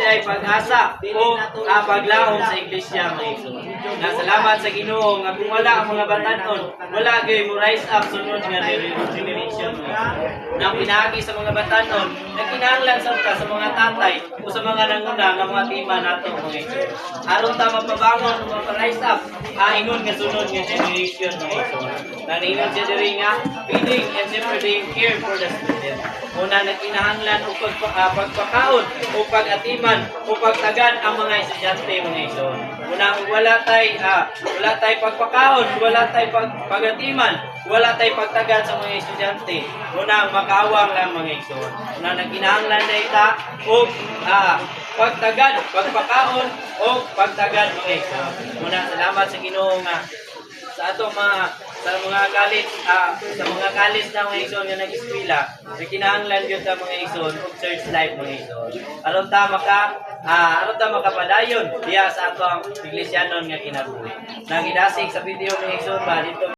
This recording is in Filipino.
ay pag-asa o paglaom sa iglesia mga igsoon. Salamat sa Ginoo nga kung wala ang mga batanon, wala gyud mo rise up sunod nga generation mga igsoon. Nang pinaagi sa mga batanon, nagkinahanglan sa mga tatay o sa mga nanguna nga mga tima nato mga igsoon. Aron ta mapabangon o mapa-rise up, ingon nga sunod nga generation mga igsoon. Naningon siya diri nga feeding and shepherding care for the student. Una nagkinahanglan og pagpakaon o pag-atiman o pagtagad ang mga estudyante mga igsoon. Una wala tay pagpakaon, wala tay pag-atiman, wala tay pagtagad sa mga estudyante. Una makawang lang mga igsoon. Una nagkinahanglan na ita og pagtagad, pagpakaon o pagtagad mga igsoon. Una salamat sa Ginoo nga sa atong mga college na mga igsoon nga nag-eskwela, kinahanglan gyud ta mga igsoon og church life mga igsoon. Aron ta makapadayon diya sa atong iglesyanon nga kinabuhi. Nagidasig sa video mga igsoon ba dito